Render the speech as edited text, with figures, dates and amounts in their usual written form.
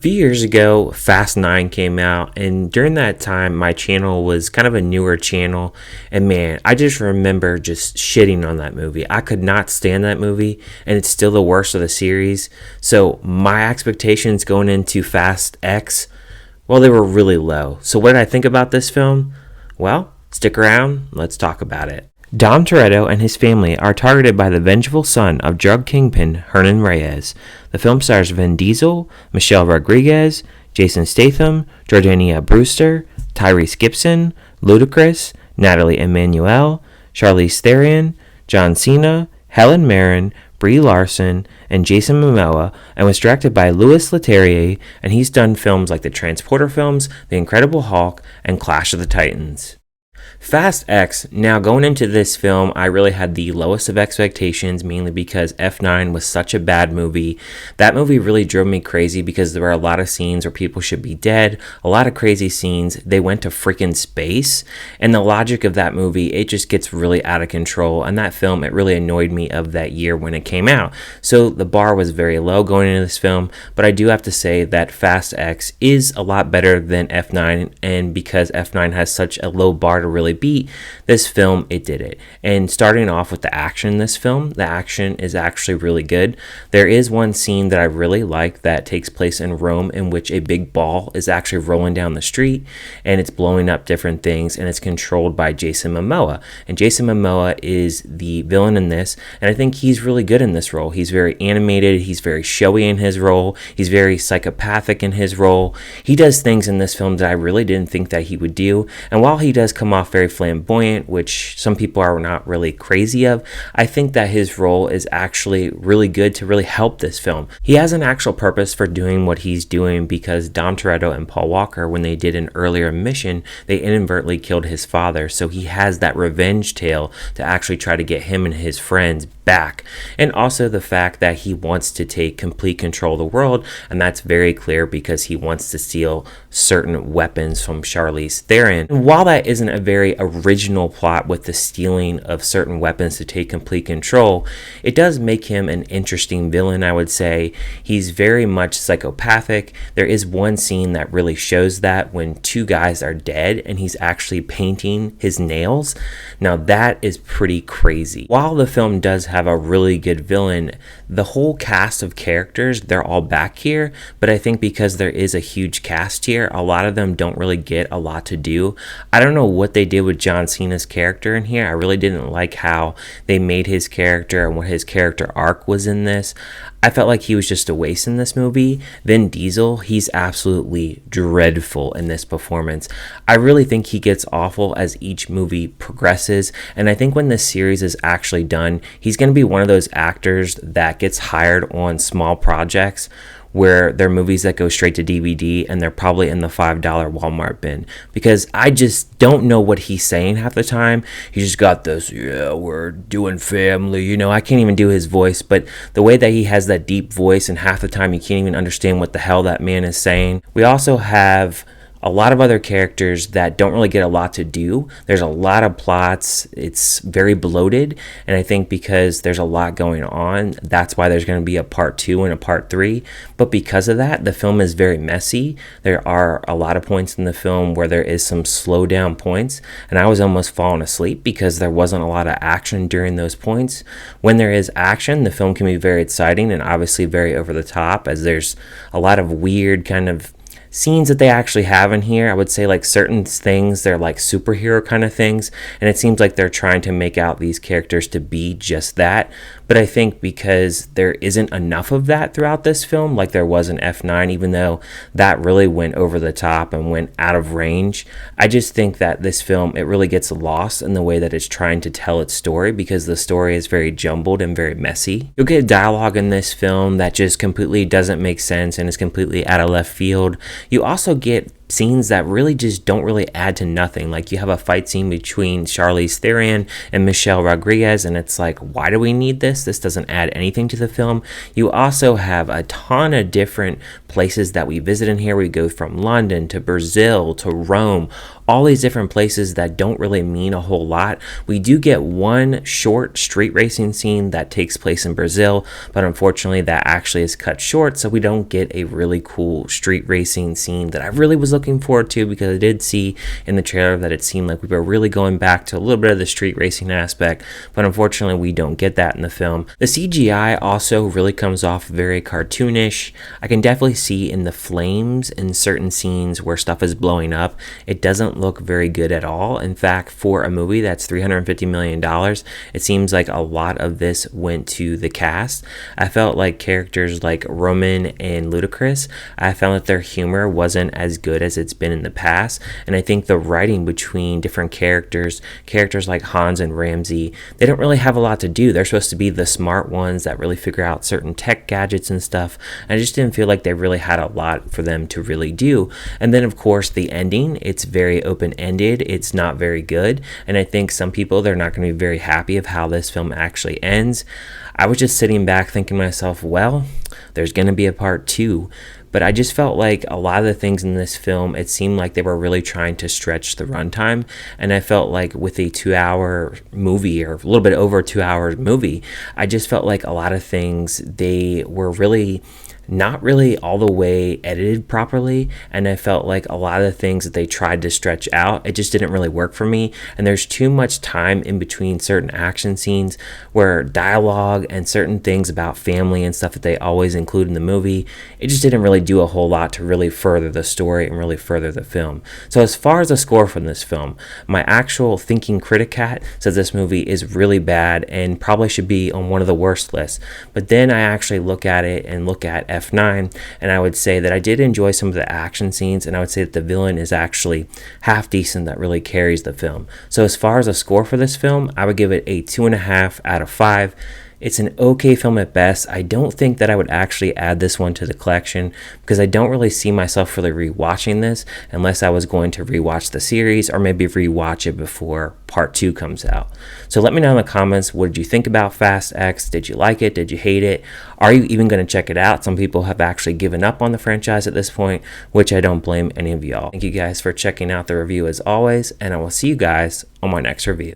A few years ago, Fast 9 came out, and during that time, my channel was kind of a newer channel, and man, I just remember just shitting on that movie. I could not stand that movie, and it's still the worst of the series. So my expectations going into Fast X, well, they were really low. So what did I think about this film? Well, stick around, let's talk about it. Dom Toretto and his family are targeted by the vengeful son of drug kingpin Hernan Reyes. The film stars Vin Diesel, Michelle Rodriguez, Jason Statham, Jordana Brewster, Tyrese Gibson, Ludacris, Nathalie Emmanuel, Charlize Theron, John Cena, Helen Mirren, Brie Larson, and Jason Momoa, and was directed by Leterrier, and he's done films like the Transporter films, The Incredible Hulk, and Clash of the Titans. Fast X, now going into this film, I really had the lowest of expectations, mainly because F9 was such a bad movie. That movie really drove me crazy because there were a lot of scenes where people should be dead, a lot of crazy scenes. They went to freaking space, and the logic of that movie, it just gets really out of control. And that film, it really annoyed me of that year when it came out. So the bar was very low going into this film, but I do have to say that Fast X is a lot better than F9, and because F9 has such a low bar to really beat, this film, it did it. And starting off with the action in this film, the action is actually really good. There is one scene that I really like that takes place in Rome, in which a big ball is actually rolling down the street and it's blowing up different things, and it's controlled by Jason Momoa. And Jason Momoa is the villain in this, and I think he's really good in this role. He's very animated, he's very showy in his role, he's very psychopathic in his role. He does things in this film that I really didn't think that he would do, and while he does come off very flamboyant, which some people are not really crazy of, I think that his role is actually really good to really help this film. He has an actual purpose for doing what he's doing, because Dom Toretto and Paul Walker, when they did an earlier mission, they inadvertently killed his father, so he has that revenge tale to actually try to get him and his friends back. And also the fact that he wants to take complete control of the world, and that's very clear because he wants to steal certain weapons from Charlize Theron. And while that isn't a very original plot with the stealing of certain weapons to take complete control, it does make him an interesting villain, I would say. He's very much psychopathic. There is one scene that really shows that, when two guys are dead and he's actually painting his nails. Now that is pretty crazy. While the film does have a really good villain, the whole cast of characters, they're all back here, but I think because there is a huge cast here, a lot of them don't really get a lot to do. I don't know what they did with John Cena's character in here. I really didn't like how they made his character and what his character arc was in this. I felt like he was just a waste in this movie. Vin Diesel, he's absolutely dreadful in this performance. I really think he gets awful as each movie progresses, and I think when this series is actually done, he's going to be one of those actors that gets hired on small projects where they're movies that go straight to DVD and they're probably in the $5 Walmart bin, because I just don't know what he's saying half the time. He just got this, yeah, we're doing family, I can't even do his voice, but the way that he has that deep voice, and half the time you can't even understand what the hell that man is saying. We also have a lot of other characters that don't really get a lot to do. There's a lot of plots. It's very bloated, and I think because there's a lot going on, that's why there's going to be a part 2 and a part 3. But because of that, the film is very messy. There are a lot of points in the film where there is some slow down points, and I was almost falling asleep because there wasn't a lot of action during those points. When there is action, the film can be very exciting and obviously very over the top, as there's a lot of weird kind of scenes that they actually have in here. I would say like certain things, they're like superhero kind of things, and it seems like they're trying to make out these characters to be just that. But I think because there isn't enough of that throughout this film, like there was in F9, even though that really went over the top and went out of range, I just think that this film, it really gets lost in the way that it's trying to tell its story, because the story is very jumbled and very messy. You'll get dialogue in this film that just completely doesn't make sense and is completely out of left field. You also get scenes that really just don't really add to nothing. Like, you have a fight scene between Charlize Theron and Michelle Rodriguez, and it's like, why do we need this? This doesn't add anything to the film. You also have a ton of different places that we visit in here. We go from London to Brazil to Rome, all these different places that don't really mean a whole lot. We do get one short street racing scene that takes place in Brazil, but unfortunately that actually is cut short, so we don't get a really cool street racing scene that I really was looking forward to, because I did see in the trailer that it seemed like we were really going back to a little bit of the street racing aspect, but unfortunately we don't get that in the film. The CGI also really comes off very cartoonish. I can definitely see in the flames in certain scenes where stuff is blowing up, it doesn't look very good at all. In fact, for a movie that's $350 million, it seems like a lot of this went to the cast. I felt like characters like Roman and Ludacris, I found that their humor wasn't as good as it's been in the past, and I think the writing between different characters like Hans and Ramsey, they don't really have a lot to do. They're supposed to be the smart ones that really figure out certain tech gadgets and stuff, and I just didn't feel like they really had a lot for them to really do. And then of course the ending, it's very open-ended, it's not very good, and I think some people, they're not going to be very happy of how this film actually ends. I was just sitting back thinking to myself, well, there's going to be a part 2. But I just felt like a lot of the things in this film, it seemed like they were really trying to stretch the runtime. And I felt like with a 2-hour movie, or a little bit over a 2-hour movie, I just felt like a lot of things, they were really not really all the way edited properly, and I felt like a lot of the things that they tried to stretch out, it just didn't really work for me. And there's too much time in between certain action scenes where dialogue and certain things about family and stuff that they always include in the movie, it just didn't really do a whole lot to really further the story and really further the film. So as far as the score from this film, my actual thinking critic cat says this movie is really bad and probably should be on one of the worst lists. But then I actually look at it and look at F9, and I would say that I did enjoy some of the action scenes, and I would say that the villain is actually half decent, that really carries the film. So as far as a score for this film, I would give it a 2.5 out of 5. It's an okay film at best. I don't think that I would actually add this one to the collection, because I don't really see myself really rewatching this unless I was going to rewatch the series or maybe rewatch it before part 2 comes out. So let me know in the comments, what did you think about Fast X? Did you like it? Did you hate it? Are you even going to check it out? Some people have actually given up on the franchise at this point, which I don't blame any of y'all. Thank you guys for checking out the review as always, and I will see you guys on my next review.